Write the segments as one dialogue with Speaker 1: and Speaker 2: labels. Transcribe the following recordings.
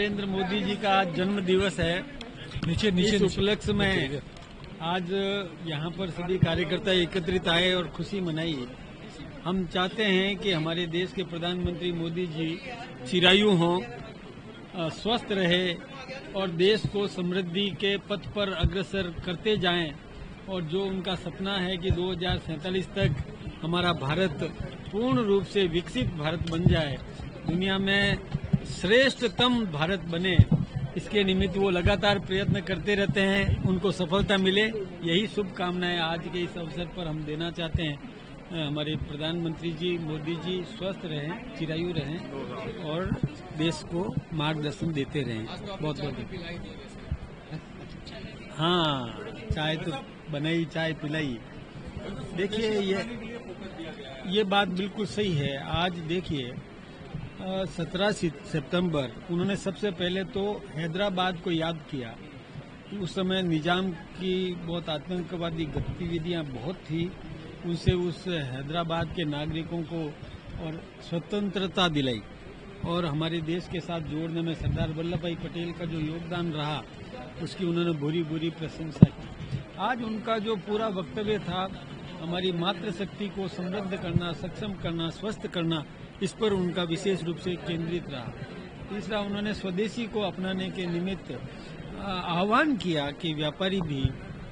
Speaker 1: नरेंद्र मोदी जी का आज जन्म दिवस है। इस उपलक्ष्य में आज यहाँ पर सभी कार्यकर्ता एकत्रित आए और खुशी मनाई। हम चाहते हैं कि हमारे देश के प्रधानमंत्री मोदी जी चिरायु हों, स्वस्थ रहे और देश को समृद्धि के पथ पर अग्रसर करते जाएं और जो उनका सपना है कि 2047 तक हमारा भारत पूर्ण रूप से विकसित भारत बन जाए, दुनिया में श्रेष्ठतम भारत बने, इसके निमित्त वो लगातार प्रयत्न करते रहते हैं। उनको सफलता मिले, यही शुभकामनाएं आज के इस अवसर पर हम देना चाहते हैं। हमारे प्रधानमंत्री जी मोदी जी स्वस्थ रहें, चिरायु रहें और देश को मार्गदर्शन देते रहें। बहुत बहुत हाँ, चाय तो बनाई, चाय पिलाई। देखिए ये बात बिल्कुल सही है। आज देखिए 17 सितंबर उन्होंने सबसे पहले तो हैदराबाद को याद किया। उस समय निजाम की बहुत आतंकवादी गतिविधियां बहुत थी, उनसे उस हैदराबाद के नागरिकों को और स्वतंत्रता दिलाई और हमारे देश के साथ जोड़ने में सरदार वल्लभ भाई पटेल का जो योगदान रहा उसकी उन्होंने बुरी प्रशंसा की। आज उनका जो पूरा वक्तव्य था, हमारी मातृशक्ति को समृद्ध करना, सक्षम करना, स्वस्थ करना, इस पर उनका विशेष रूप से केंद्रित रहा। तीसरा, उन्होंने स्वदेशी को अपनाने के निमित्त आह्वान किया कि व्यापारी भी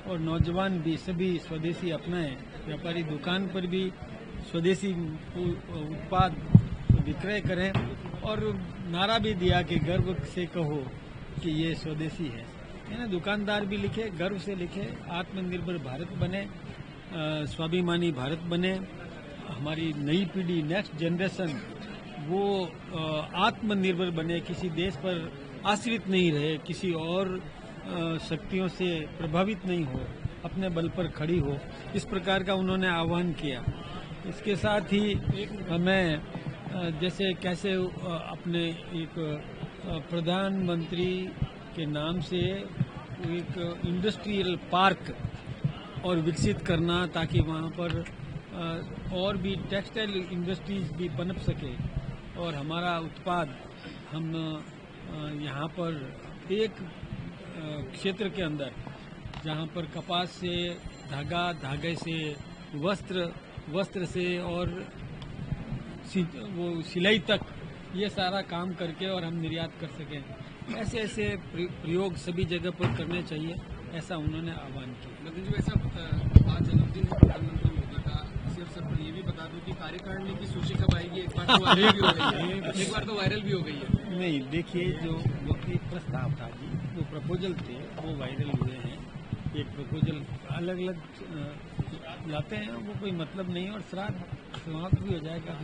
Speaker 1: और नौजवान भी सभी स्वदेशी अपनाएं, व्यापारी दुकान पर भी स्वदेशी उत्पाद विक्रय करें और नारा भी दिया कि गर्व से कहो कि ये स्वदेशी है ना। दुकानदार भी लिखे, गर्व से लिखे, आत्मनिर्भर भारत बने, स्वाभिमानी भारत बने, हमारी नई पीढ़ी, नेक्स्ट जनरेशन वो आत्मनिर्भर बने, किसी देश पर आश्रित नहीं रहे, किसी और शक्तियों से प्रभावित नहीं हो, अपने बल पर खड़ी हो, इस प्रकार का उन्होंने आह्वान किया। इसके साथ ही हमें जैसे कैसे अपने एक प्रधानमंत्री के नाम से एक इंडस्ट्रियल पार्क और विकसित करना, ताकि वहाँ पर और भी टेक्सटाइल इंडस्ट्रीज भी पनप सके और हमारा उत्पाद हम यहाँ पर एक क्षेत्र के अंदर जहाँ पर कपास से धागा, धागे से वस्त्र, वस्त्र से और वो सिलाई तक, ये सारा काम करके और हम निर्यात कर सकें। ऐसे ऐसे प्रयोग सभी जगह पर करने चाहिए, ऐसा उन्होंने आह्वान किया।
Speaker 2: लेकिन जो ऐसा आज जन्मदिन प्रधानमंत्री मोदी का, इसी अवसर पर ये भी बता दूं कि कार्यकारिणी की सूची कब आएगी। एक बार तो वायरल भी हो गई है, एक बार तो वायरल भी हो गई है।
Speaker 1: नहीं, देखिए जो एक प्रस्ताव था जी, वो प्रपोजल थे, वो वायरल हुए हैं। एक प्रपोजल अलग अलग लाते हैं, वो कोई मतलब नहीं, और श्राद्ध समाप्त भी हो जाएगा।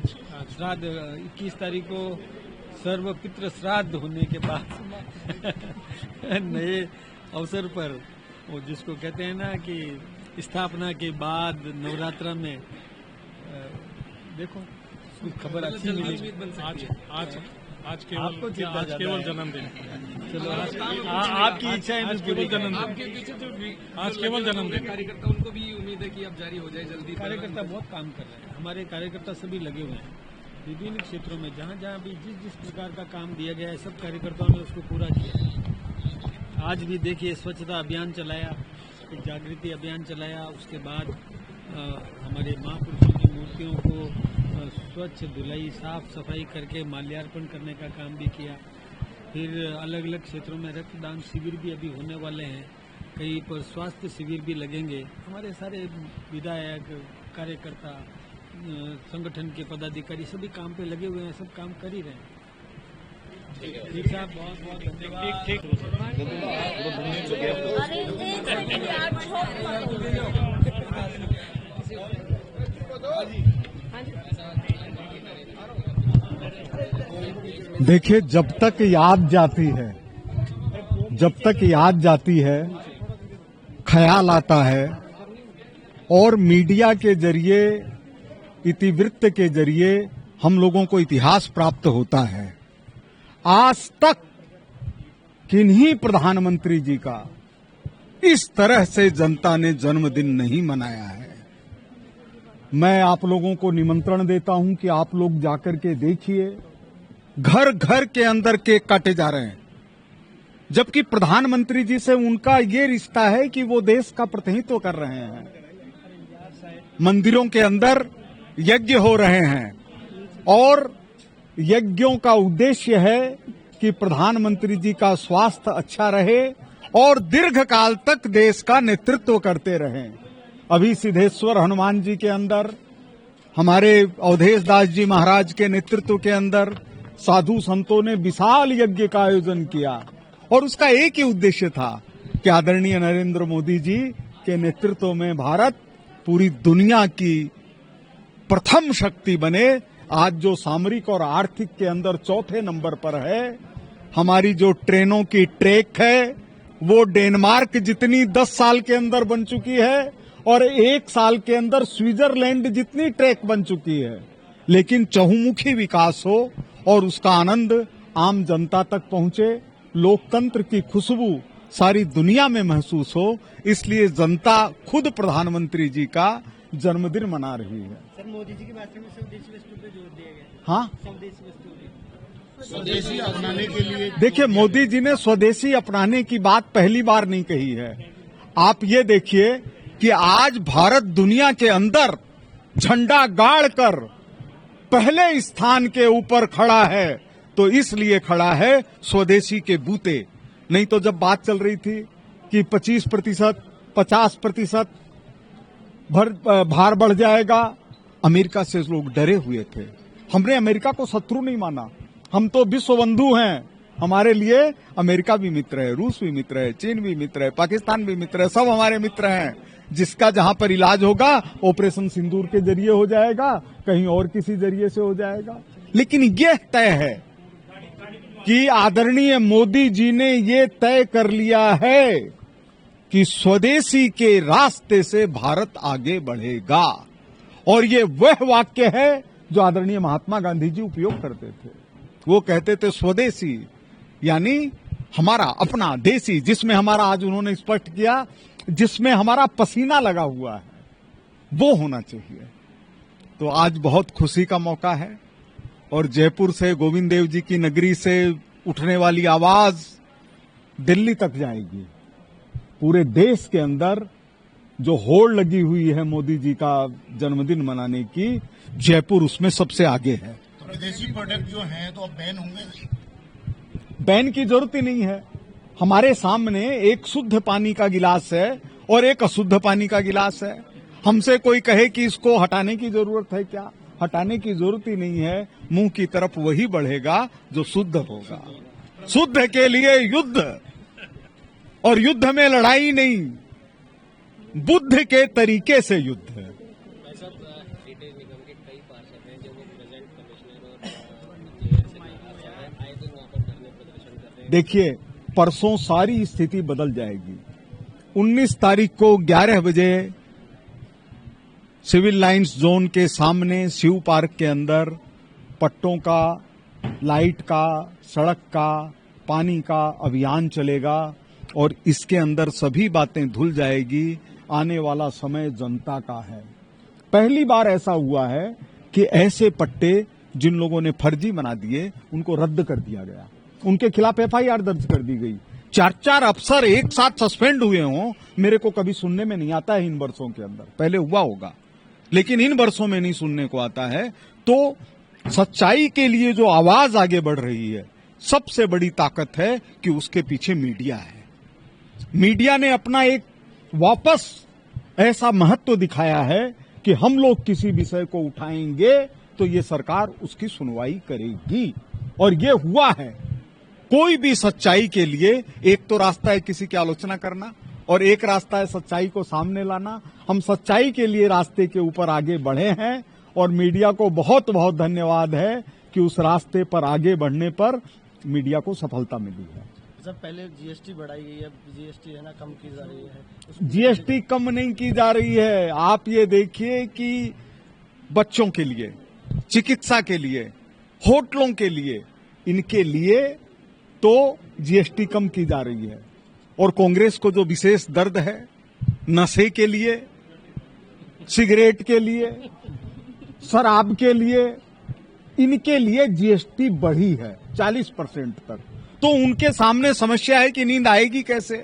Speaker 1: श्राद्ध 21 तारीख को सर्वपितृ श्राद्ध होने के बाद नए अवसर पर वो जिसको कहते हैं ना कि स्थापना के बाद नवरात्र में देखो कुछ खबर अच्छी मिलेगी।
Speaker 3: आज केवल जन्मदिन,
Speaker 1: चलो आपकी इच्छा है, केवल
Speaker 3: जन्मदिन, आज केवल जन्मदिन।
Speaker 2: कार्यकर्ता उनको भी उम्मीद है कि अब जारी हो जाए जल्दी।
Speaker 1: कार्यकर्ता बहुत काम कर रहे हैं, हमारे कार्यकर्ता सभी लगे हुए हैं विभिन्न क्षेत्रों में, जहाँ जहाँ भी जिस प्रकार का काम दिया गया है, सब कार्यकर्ताओं ने उसको पूरा किया। आज भी देखिए स्वच्छता अभियान चलाया, एक जागृति अभियान चलाया, उसके बाद हमारे महापुरुषों की मूर्तियों को स्वच्छ धुलाई, साफ सफाई करके माल्यार्पण करने का काम भी किया। फिर अलग अलग क्षेत्रों में रक्तदान शिविर भी अभी होने वाले हैं, कहीं पर स्वास्थ्य शिविर भी लगेंगे। हमारे सारे विधायक, कार्यकर्ता, संगठन के पदाधिकारी सभी काम पे लगे हुए हैं, सब काम कर ही रहे हैं। ठीक साहब, बहुत बहुत धन्यवाद।
Speaker 4: देखिए, जब तक याद जाती है, ख्याल आता है और मीडिया के जरिए, इतिवृत्त के जरिए हम लोगों को इतिहास प्राप्त होता है। आज तक किन्हीं प्रधानमंत्री जी का इस तरह से जनता ने जन्मदिन नहीं मनाया है। मैं आप लोगों को निमंत्रण देता हूं कि आप लोग जाकर के देखिए, घर घर के अंदर केक काटे जा रहे हैं। जबकि प्रधानमंत्री जी से उनका ये रिश्ता है कि वो देश का प्रतिनिधित्व कर रहे हैं। मंदिरों के अंदर यज्ञ हो रहे हैं और यज्ञों का उद्देश्य है कि प्रधानमंत्री जी का स्वास्थ्य अच्छा रहे और दीर्घ काल तक देश का नेतृत्व करते रहें। अभी सिद्धेश्वर हनुमान जी के अंदर, हमारे अवधेश दास जी महाराज के नेतृत्व के अंदर साधु संतों ने विशाल यज्ञ का आयोजन किया और उसका एक ही उद्देश्य था कि आदरणीय नरेंद्र मोदी जी के नेतृत्व में भारत पूरी दुनिया की प्रथम शक्ति बने। आज जो सामरिक और आर्थिक के अंदर चौथे नंबर पर है, हमारी जो ट्रेनों की ट्रैक है वो डेनमार्क जितनी 10 साल के अंदर बन चुकी है और 1 साल के अंदर स्विट्जरलैंड जितनी ट्रैक बन चुकी है। लेकिन चहुमुखी विकास हो और उसका आनंद आम जनता तक पहुंचे, लोकतंत्र की खुशबू सारी दुनिया में महसूस हो, इसलिए जनता खुद प्रधानमंत्री जी का जन्मदिन मना रही है।
Speaker 5: सर, मोदी जी के भाषण में स्वदेशी वस्तु पे जोर दिया गया।
Speaker 4: हाँ,
Speaker 5: स्वदेशी वस्तु पे।
Speaker 3: स्वदेशी अपनाने के लिए
Speaker 4: देखिए, मोदी जी ने स्वदेशी अपनाने की बात पहली बार नहीं कही है। आप ये देखिए कि आज भारत दुनिया के अंदर झंडा गाड़कर पहले स्थान के ऊपर खड़ा है, तो इसलिए खड़ा है स्वदेशी के बूते। नहीं तो जब बात चल रही थी कि 25%, 50% भार बढ़ जाएगा, अमेरिका से लोग डरे हुए थे। हमने अमेरिका को शत्रु नहीं माना, हम तो विश्व बंधु हैं। हमारे लिए अमेरिका भी मित्र है, रूस भी मित्र है, चीन भी मित्र है, पाकिस्तान भी मित्र है, सब हमारे मित्र हैं। जिसका जहां पर इलाज होगा ऑपरेशन सिंदूर के जरिए हो जाएगा, कहीं और किसी जरिए से हो जाएगा। लेकिन यह तय है कि आदरणीय मोदी जी ने ये तय कर लिया है कि स्वदेशी के रास्ते से भारत आगे बढ़ेगा। और ये वह वाक्य है जो आदरणीय महात्मा गांधी जी उपयोग करते थे। वो कहते थे स्वदेशी यानी हमारा अपना, देसी, जिसमें हमारा, आज उन्होंने स्पष्ट किया, जिसमें हमारा पसीना लगा हुआ है, वो होना चाहिए। तो आज बहुत खुशी का मौका है और जयपुर से, गोविंद देव जी की नगरी से उठने वाली आवाज दिल्ली तक जाएगी। पूरे देश के अंदर जो होड़ लगी हुई है मोदी जी का जन्मदिन मनाने की, जयपुर उसमें सबसे आगे है।
Speaker 3: तो विदेशी प्रोडक्ट जो हैं तो अब बैन होंगे?
Speaker 4: बैन की जरूरत ही नहीं है। हमारे सामने एक शुद्ध पानी का गिलास है और एक अशुद्ध पानी का गिलास है। हमसे कोई कहे कि इसको हटाने की जरूरत है क्या? हटाने की जरूरत ही नहीं है। मुंह की तरफ वही बढ़ेगा जो शुद्ध होगा। शुद्ध के लिए युद्ध, और युद्ध में लड़ाई नहीं, बुद्ध के तरीके से युद्ध है।
Speaker 5: रिटेल निगम के कई पार्षद हैं जो वो प्रेजेंट कमिश्नर और मेयर से आए दिन वहाँ पर धरने प्रदर्शन कर रहे हैं।
Speaker 4: देखिए, परसों सारी स्थिति बदल जाएगी। 19 तारीख को 11 बजे सिविल लाइंस जोन के सामने शिव पार्क के अंदर पट्टों का, लाइट का, सड़क का, पानी का अभियान चलेगा और इसके अंदर सभी बातें धुल जाएगी। आने वाला समय जनता का है। पहली बार ऐसा हुआ है कि ऐसे पट्टे जिन लोगों ने फर्जी बना दिए उनको रद्द कर दिया गया, उनके खिलाफ एफआईआर दर्ज कर दी गई। 4 अफसर एक साथ सस्पेंड हुए हों, मेरे को कभी सुनने में नहीं आता है इन वर्षों के अंदर। पहले हुआ होगा लेकिन इन वर्षों में नहीं सुनने को आता है। तो सच्चाई के लिए जो आवाज आगे बढ़ रही है, सबसे बड़ी ताकत है कि उसके पीछे मीडिया है। मीडिया ने अपना एक वापस ऐसा महत्व दिखाया है कि हम लोग किसी विषय को उठाएंगे तो ये सरकार उसकी सुनवाई करेगी, और ये हुआ है। कोई भी सच्चाई के लिए एक तो रास्ता है किसी की आलोचना करना और एक रास्ता है सच्चाई को सामने लाना। हम सच्चाई के लिए रास्ते के ऊपर आगे बढ़े हैं और मीडिया को बहुत बहुत धन्यवाद है कि उस रास्ते पर आगे बढ़ने पर मीडिया को सफलता मिली है।
Speaker 5: सर, पहले जीएसटी बढ़ाई गई है, जीएसटी है ना कम की जा रही है।
Speaker 4: जीएसटी कम नहीं की जा रही है। आप ये देखिए कि बच्चों के लिए, चिकित्सा के लिए, होटलों के लिए, इनके लिए तो जीएसटी कम की जा रही है। और कांग्रेस को जो विशेष दर्द है नशे के लिए, सिगरेट के लिए, शराब के लिए, इनके लिए जीएसटी बढ़ी है 40% तक। तो उनके सामने समस्या है कि नींद आएगी कैसे,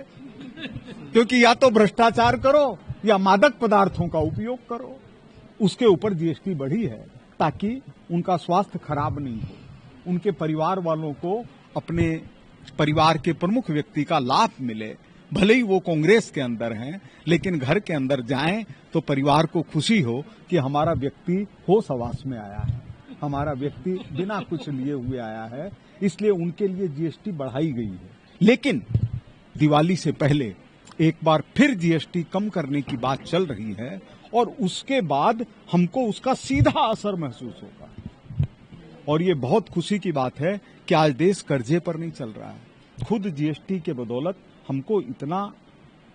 Speaker 4: क्योंकि या तो भ्रष्टाचार करो या मादक पदार्थों का उपयोग करो। उसके ऊपर जीएसटी बढ़ी है ताकि उनका स्वास्थ्य खराब नहीं हो, उनके परिवार वालों को अपने परिवार के प्रमुख व्यक्ति का लाभ मिले। भले ही वो कांग्रेस के अंदर हैं, लेकिन घर के अंदर जाएं तो परिवार को खुशी हो कि हमारा व्यक्ति होश हवास में आया है, हमारा व्यक्ति बिना कुछ लिए हुए आया है। इसलिए उनके लिए जीएसटी बढ़ाई गई है। लेकिन दिवाली से पहले एक बार फिर जीएसटी कम करने की बात चल रही है और उसके बाद हमको उसका सीधा असर महसूस होगा। और ये बहुत खुशी की बात है कि आज देश कर्जे पर नहीं चल रहा है। खुद जीएसटी के बदौलत हमको इतना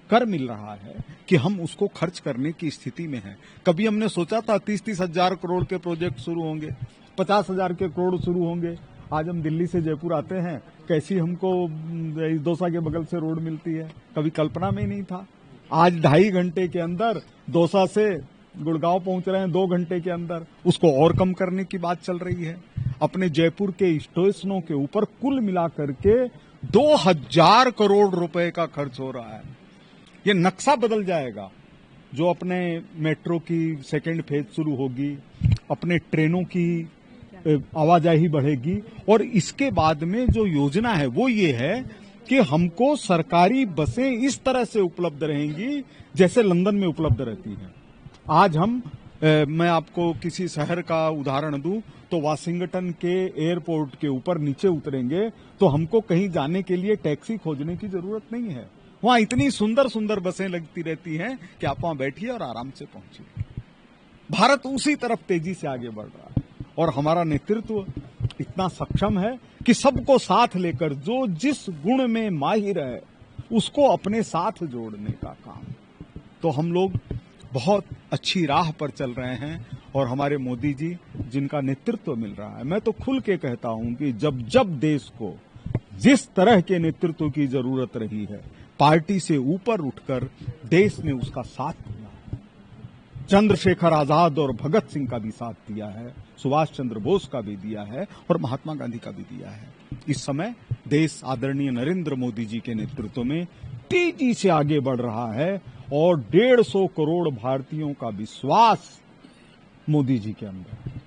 Speaker 4: कर मिल रहा है कि हम उसको खर्च करने की स्थिति में हैं। कभी हमने सोचा था 30-30 हजार करोड़ के प्रोजेक्ट शुरू होंगे, 50,000 के करोड़ शुरू होंगे। आज हम दिल्ली से जयपुर आते हैं, कैसी हमको दौसा के बगल से रोड मिलती है, कभी कल्पना में ही नहीं था। आज 2.5 घंटे के अंदर दौसा से गुड़गांव पहुंच रहे हैं, 2 घंटे के अंदर। उसको और कम करने की बात चल रही है। अपने जयपुर के स्टेशनों के ऊपर कुल मिलाकर के 2000 करोड़ रुपए का खर्च हो रहा है। ये नक्शा बदल जाएगा। जो अपने मेट्रो की सेकेंड फेज शुरू होगी, अपने ट्रेनों की आवाजाही बढ़ेगी, और इसके बाद में जो योजना है वो ये है कि हमको सरकारी बसें इस तरह से उपलब्ध रहेंगी जैसे लंदन में उपलब्ध रहती हैं। आज मैं आपको किसी शहर का उदाहरण दूं तो वाशिंगटन के एयरपोर्ट के ऊपर नीचे उतरेंगे तो हमको कहीं जाने के लिए टैक्सी खोजने की जरूरत नहीं है। वहां इतनी सुंदर सुंदर बसें लगती रहती हैं कि आप वहां बैठिए और आराम से पहुंचिए। भारत उसी तरफ तेजी से आगे बढ़ रहा है और हमारा नेतृत्व इतना सक्षम है कि सबको साथ लेकर जो जिस गुण में माहिर है उसको अपने साथ जोड़ने का काम। तो हम लोग बहुत अच्छी राह पर चल रहे हैं और हमारे मोदी जी जिनका नेतृत्व मिल रहा है, मैं तो खुल के कहता हूं कि जब जब देश को जिस तरह के नेतृत्व की जरूरत रही है, पार्टी से ऊपर उठकर देश ने उसका साथ दिया है। चंद्रशेखर आजाद और भगत सिंह का भी साथ दिया है, सुभाष चंद्र बोस का भी दिया है और महात्मा गांधी का भी दिया है। इस समय देश आदरणीय नरेंद्र मोदी जी के नेतृत्व में तेजी से आगे बढ़ रहा है और 150 करोड़ भारतीयों का विश्वास मोदी जी के अंदर है।